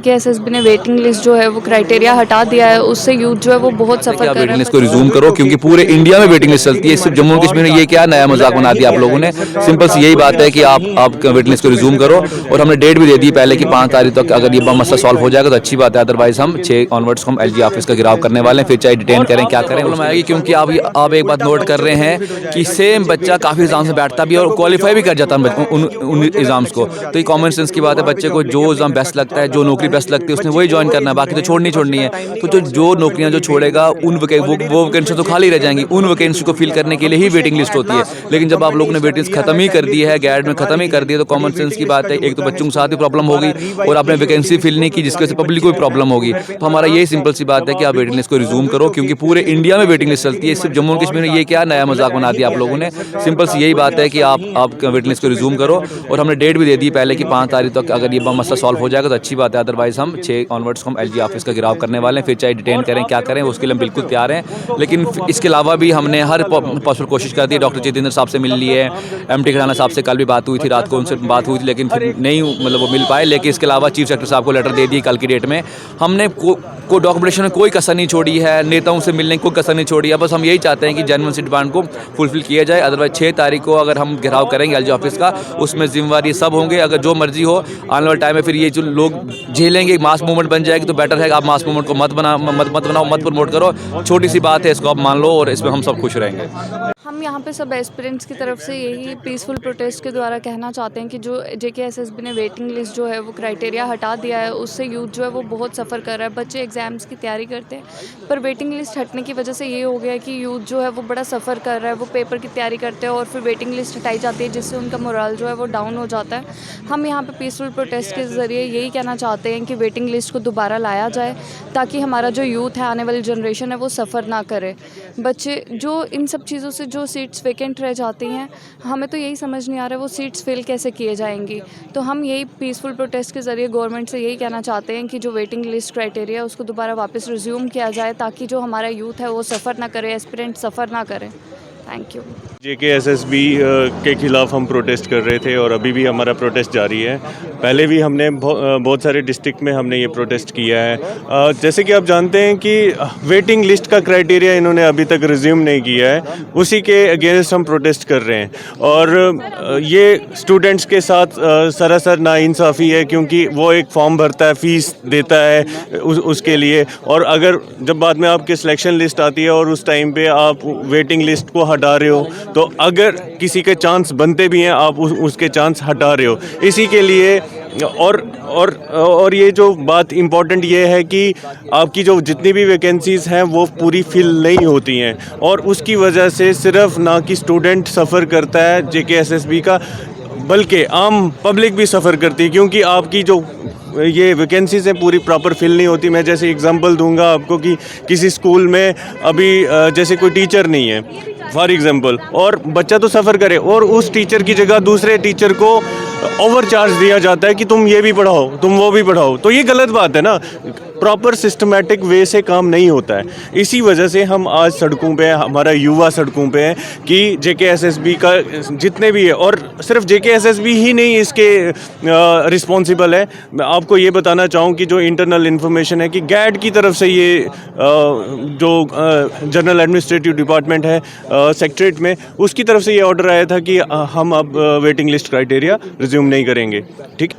कि एसएसबी ने waiting list जो है वो क्राइटेरिया हटा दिया है, उससे यूथ जो है वो बहुत सफर कर रहा है। वेटिंग लिस्ट को रिज्यूम करो क्योंकि पूरे इंडिया में वेटिंग लिस्ट चलती है, सिर्फ जम्मू और कश्मीर में ये क्या नया मजाक बना दिया आप लोगों ने। सिंपल सी यही बात है कि आप वेटिंग लिस्ट को रिज्यूम करो और हमने डेट भी दे दी पहले कि 5 तारीख तक अगर ये मसला सॉल्व हो जाएगा तो अच्छी बात है, अदरवाइज हम 6 ऑनवर्ड्स हम एलजी ऑफिस का घेराव करने वाले हैं, फिर चाहे डिटेन करें क्या करें प्रॉब्लम आएगी। क्योंकि आप एक बात नोट कर रहे हैं कि सेम बच्चा काफ़ी एग्जाम से बैठता भी और क्वालिफाई भी कर जाता है उन एग्जाम्स को। तो ये कॉमन सेंस की बात है, बच्चे को जो एग्जाम बेस्ट लगता है, जो नौकरी बेस्ट लगती है उसने वही ज्वाइन करना है, बाकी तो छोड़नी है। तो जो नौकरियां जो छोड़ेगा वो वैकेंसी तो खाली रह जाएंगी, उन वैकेंसी को फिल करने के लिए ही वेटिंग लिस्ट होती है। लेकिन जब आप लोगों ने वेटिंग खत्म ही कर दी है, गैर में खत्म ही कर दिया, तो कॉमन सेंस की बात है, एक तो बच्चों के साथ भी प्रॉब्लम होगी और आपने वैकेंसी फिल नहीं की जिसकी वजह से पब्लिक को भी प्रॉब्लम होगी। तो हमारा यही सिंपल सी बात है कि आप वेटिंग लिस्ट को रिज्यूम करो क्योंकि पूरे इंडिया में वेटिंग लिस्ट चलती है, सिर्फ जम्मू और कश्मीर में ये क्या नया मजाक बना दिया आप लोगों ने। सिंपल सी यही बात है कि आप वेटिंग लिस्ट को रिज्यूम करो और हमने डेट भी दे दी पहले कि 5 तारीख तक अगर ये मसला सॉल्व हो जाएगा तो अच्छी बात है, अदरवाइज हम 6 ऑनवर्ड्स हम एलजी ऑफिस का घेराव करने वाले हैं, फिर चाहे डिटेन करें क्या करें उसके लिए हम बिल्कुल तैयार हैं। लेकिन इसके अलावा भी हमने हर पॉसिबल कोशिश कर दी, डॉक्टर जितेंद्र साहब से मिल लिए, एमटी खड़ाना साहब से कल भी बात हुई थी, रात को उनसे बात हुई थी लेकिन फिर नहीं मतलब वो मिल पाए। लेकिन इसके अलावा चीफ सेक्रेटरी साहब को लेटर दे दी कल की डेट में। हमने को डॉक्यूमेंटेशन में कोई कसर नहीं छोड़ी है, नेताओं से मिलने की कोई कसर नहीं छोड़ी है। बस हम यही चाहते हैं कि जेन्युइन सी डिमांड को फुलफिल किया जाए, अदरवाइज 6 तारीख को अगर हम घेराव करेंगे एलजी ऑफिस का, उसमें जिम्मेवार ये सब होंगे। अगर जो मर्जी हो आने वाले टाइम में फिर ये जो लोग झेलेंगे, मास मूवमेंट बन जाएगी, तो बेटर है आप मास मूवमेंट को मत बनाओ, मत प्रमोट करो। छोटी सी बात है, इसको आप मान लो और इसमें हम सब खुश रहेंगे। हम यहाँ पे सब एस्पिरेंट्स की तरफ से यही पीसफुल प्रोटेस्ट के द्वारा कहना चाहते हैं कि जो जेकेएसएसबी ने वेटिंग लिस्ट जो है वो क्राइटेरिया हटा दिया है, उससे यूथ जो है वो बहुत सफ़र कर रहा है। बच्चे एग्ज़ाम्स की तैयारी करते हैं पर वेटिंग लिस्ट हटने की वजह से ये हो गया कि यूथ जो है वो बड़ा सफ़र कर रहा है, वो पेपर की तैयारी करते हैं और फिर वेटिंग लिस्ट हटाई जाती है जिससे उनका मोरल जो है वो डाउन हो जाता है। हम यहाँ पर पीसफुल प्रोटेस्ट के ज़रिए यही कहना चाहते हैं कि वेटिंग लिस्ट को दोबारा लाया जाए ताकि हमारा जो यूथ है, आने वाली जनरेशन है, वो सफ़र ना करे। बच्चे जो इन सब चीज़ों से जो सीट्स वैकेंट रह जाती हैं, हमें तो यही समझ नहीं आ रहा है वो सीट्स फिल कैसे किए जाएंगी। तो हम यही पीसफुल प्रोटेस्ट के ज़रिए गवर्नमेंट से यही कहना चाहते हैं कि जो वेटिंग लिस्ट क्राइटेरिया उसको दोबारा वापस रिज्यूम किया जाए ताकि जो हमारा यूथ है वो सफ़र ना करे, एस्पिरेंट सफ़र ना करें। Thank you. जेकेएसएसबी के ख़िलाफ़ हम प्रोटेस्ट कर रहे थे और अभी भी हमारा प्रोटेस्ट जारी है। पहले भी हमने बहुत सारे डिस्ट्रिक्ट में हमने ये प्रोटेस्ट किया है। जैसे कि आप जानते हैं कि वेटिंग लिस्ट का क्राइटेरिया इन्होंने अभी तक रिज्यूम नहीं किया है, उसी के अगेंस्ट हम प्रोटेस्ट कर रहे हैं। और ये स्टूडेंट्स के साथ सरासर नाइंसाफ़ी है क्योंकि वो एक फॉर्म भरता है, फ़ीस देता है उसके लिए, और अगर जब बाद में आपकी सिलेक्शन लिस्ट आती है और उस टाइम पे आप वेटिंग लिस्ट को हटा रहे हो, तो अगर किसी के चांस बनते भी हैं आप उसके चांस हटा रहे हो। इसी के लिए और ये जो बात इम्पॉर्टेंट ये है कि आपकी जो जितनी भी वैकेंसीज़ हैं वो पूरी फिल नहीं होती हैं और उसकी वजह से सिर्फ ना कि स्टूडेंट सफ़र करता है जेकेएसएसबी का, बल्कि आम पब्लिक भी सफ़र करती है क्योंकि आपकी जो ये वैकेंसीज़ हैं पूरी प्रॉपर फिल नहीं होती। मैं जैसे एग्जांपल दूंगा आपको कि किसी स्कूल में अभी जैसे कोई टीचर नहीं है फॉर एग्जांपल, और बच्चा तो सफ़र करे और उस टीचर की जगह दूसरे टीचर को ओवर चार्ज दिया जाता है कि तुम ये भी पढ़ाओ, तुम वो भी पढ़ाओ, तो ये गलत बात है ना। प्रॉपर सिस्टमेटिक वे से काम नहीं होता है। इसी वजह से हम आज सड़कों पे, हमारा युवा सड़कों पे है कि जेकेएसएसबी का जितने भी है, और सिर्फ जेकेएसएसबी ही नहीं इसके रिस्पॉन्सिबल है। मैं आपको ये बताना चाहूँ कि जो इंटरनल इन्फॉर्मेशन है कि गैड की तरफ से ये जो जनरल एडमिनिस्ट्रेटिव डिपार्टमेंट है सेक्रेटरीट में, उसकी तरफ से ये ऑर्डर आया था कि हम अब वेटिंग लिस्ट क्राइटेरिया रिज्यूम नहीं करेंगे। ठीक।